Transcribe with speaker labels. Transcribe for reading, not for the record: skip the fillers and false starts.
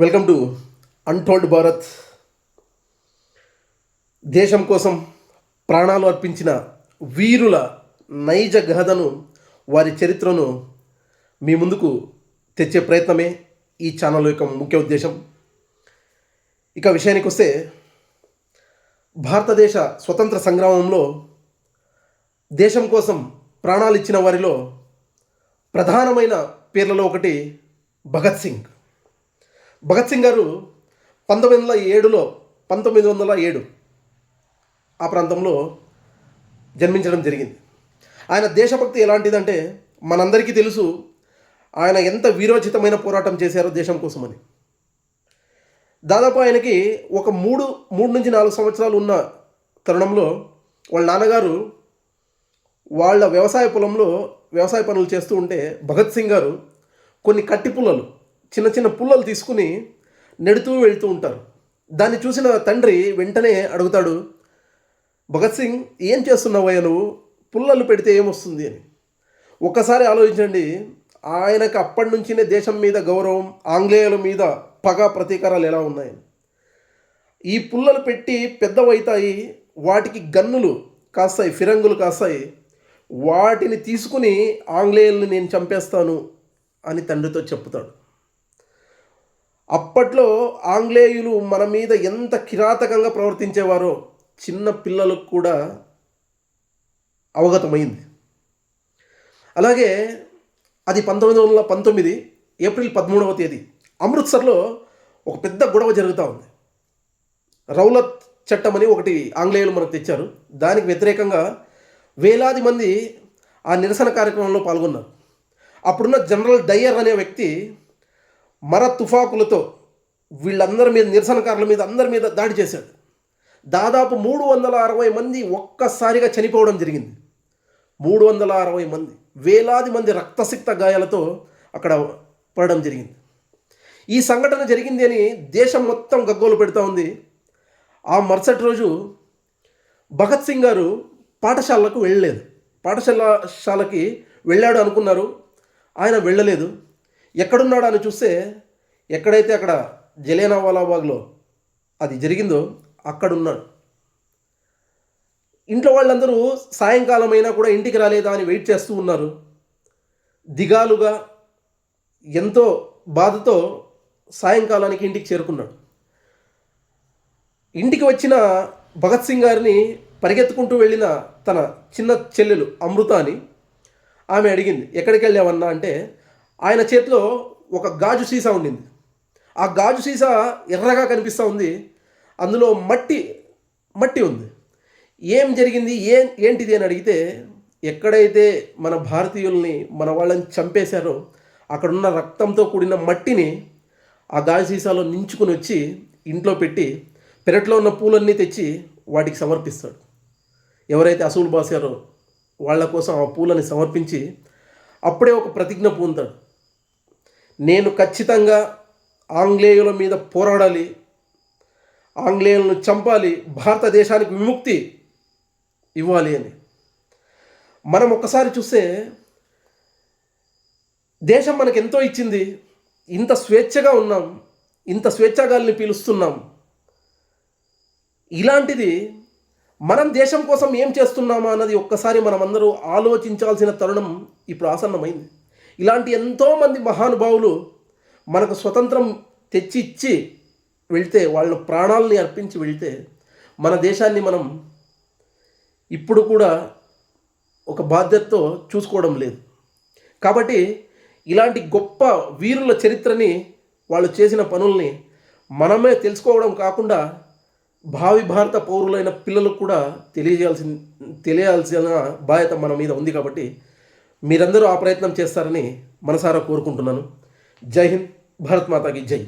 Speaker 1: Welcome to untold Bharat. దేశం కోసం ప్రాణాలు అర్పించిన వీరుల నైజ గాథను, వారి చరిత్రను మీ ముందుకు తెచ్చే ప్రయత్నమే ఈ ఛానల్ యొక్క ముఖ్య ఉద్దేశం. ఇక విషయానికి వస్తే, భారతదేశ స్వతంత్ర సంగ్రామంలో దేశం కోసం ప్రాణాలు ఇచ్చిన వారిలో ప్రధానమైన పేర్లలో ఒకటి భగత్ సింగ్. భగత్ సింగ్ గారు 1907 ఆ ప్రాంతంలో జన్మించడం జరిగింది. ఆయన దేశభక్తి ఎలాంటిదంటే, మనందరికీ తెలుసు ఆయన ఎంత వీరోచితమైన పోరాటం చేశారో దేశం కోసమని. దాదాపు ఆయనకి ఒక మూడు నుంచి 4 సంవత్సరాలు ఉన్న తరుణంలో వాళ్ళ నాన్నగారు వాళ్ళ వ్యవసాయ పొలంలో వ్యవసాయ పనులు చేస్తూ ఉంటే, భగత్ సింగ్ గారు కొన్ని కట్టి పుల్లలు, చిన్న చిన్న పుల్లలు తీసుకుని నెడుతూ వెళ్తూ ఉంటారు. దాన్ని చూసిన తండ్రి వెంటనే అడుగుతాడు, భగత్ సింగ్ ఏం చేస్తున్నావయ్యా నువ్వు, పుల్లలు పెడితే ఏమొస్తుంది అని. ఒక్కసారి ఆలోచించండి, ఆయనకు అప్పటి నుంచినే దేశం మీద గౌరవం, ఆంగ్లేయుల మీద పగ, ప్రతీకారాలు ఎలా ఉన్నాయని. ఈ పుల్లలు పెట్టి పెద్దవైతాయి, వాటికి గన్నులు కాస్తాయి, ఫిరంగులు కాస్తాయి, వాటిని తీసుకుని ఆంగ్లేయుల్ని నేను చంపేస్తాను అని తండ్రితో చెప్తాడు. అప్పట్లో ఆంగ్లేయులు మన మీద ఎంత కిరాతకంగా ప్రవర్తించేవారో చిన్న పిల్లలకు కూడా అవగతమైంది. అలాగే అది 1919 ఏప్రిల్ 13వ తేదీ అమృత్సర్లో ఒక పెద్ద గొడవ జరుగుతూ ఉంది. రౌలత్ చట్టం అని ఒకటి ఆంగ్లేయులు మనకు తెచ్చారు. దానికి వ్యతిరేకంగా వేలాది మంది ఆ నిరసన కార్యక్రమంలో పాల్గొన్నారు. అప్పుడున్న జనరల్ డయ్యర్ అనే వ్యక్తి మర తుఫాకులతో వీళ్ళందరి మీద, నిరసనకారుల మీద అందరి మీద దాడి చేశాడు. దాదాపు 360 మంది ఒక్కసారిగా చనిపోవడం జరిగింది. 360 మంది, వేలాది మంది రక్తసిక్త గాయాలతో అక్కడ పడడం జరిగింది. ఈ సంఘటన జరిగింది అని దేశం మొత్తం గగ్గోలు పెడుతూ ఉంది. ఆ మరుసటి రోజు భగత్ సింగ్ గారు పాఠశాలకు వెళ్ళలేదు. పాఠశాలకి వెళ్ళాడు అనుకున్నారు, ఆయన వెళ్ళలేదు. ఎక్కడున్నాడు అని చూస్తే, ఎక్కడైతే అక్కడ జలియన్వాలాబాగ్లో అది జరిగిందో అక్కడున్నాడు. ఇంట్లో వాళ్ళందరూ సాయంకాలం అయినా కూడా ఇంటికి రాలేదా అని వెయిట్ చేస్తూ ఉన్నారు. దిగాలుగా, ఎంతో బాధతో సాయంకాలానికి ఇంటికి చేరుకున్నాడు. ఇంటికి వచ్చిన భగత్ సింగ్ గారిని పరిగెత్తుకుంటూ వెళ్ళిన తన చిన్న చెల్లెలు అమృత అని ఆమె అడిగింది, ఎక్కడికి వెళ్ళావన్నా అంటే, ఆయన చేతిలో ఒక గాజు సీసా ఉండింది. ఆ గాజు సీసా ఎర్రగా కనిపిస్తూ ఉంది, అందులో మట్టి ఉంది. ఏం జరిగింది, ఏంటిది అని అడిగితే, ఎక్కడైతే మన భారతీయుల్ని, మన వాళ్ళని చంపేశారో అక్కడున్న రక్తంతో కూడిన మట్టిని ఆ గాజు సీసాలో నించుకుని వచ్చి ఇంట్లో పెట్టి, పెరట్లో ఉన్న పూలన్నీ తెచ్చి వాటికి సమర్పిస్తాడు. ఎవరైతే అసూలు బాసారో వాళ్ళ కోసం ఆ పూలని సమర్పించి అప్పుడే ఒక ప్రతిజ్ఞ పూనుతాడు, నేను ఖచ్చితంగా ఆంగ్లేయుల మీద పోరాడాలి, ఆంగ్లేయులను చంపాలి, భారతదేశానికి విముక్తి ఇవ్వాలి అని. మనం ఒక్కసారి చూస్తే, దేశం మనకు ఎంతో ఇచ్చింది, ఇంత స్వేచ్ఛగా ఉన్నాం, ఇంత స్వేచ్ఛాగాలిని పీలుస్తున్నాం. ఇలాంటిది మనం దేశం కోసం ఏం చేస్తున్నామా అన్నది ఒక్కసారి మనమందరూ ఆలోచించాల్సిన తరుణం ఇప్పుడు ఆసన్నమైంది. ఇలాంటి ఎంతోమంది మహానుభావులు మనకు స్వతంత్రం తెచ్చి ఇచ్చి వెళ్తే, వాళ్ళ ప్రాణాలని అర్పించి వెళ్తే, మన దేశాన్ని మనం ఇప్పుడు కూడా ఒక బాధ్యతతో చూసుకోవడం లేదు. కాబట్టి ఇలాంటి గొప్ప వీరుల చరిత్రని, వాళ్ళు చేసిన పనుల్ని మనమే తెలుసుకోవడం కాకుండా భావి భారత పౌరులైన పిల్లలకు కూడా తెలియాల్సిన బాధ్యత మన మీద ఉంది. కాబట్టి మీరందరూ ఆ ప్రయత్నం చేస్తారని మనసారా కోరుకుంటున్నాను. జై హింద్, భారత్ మాతాకి జై.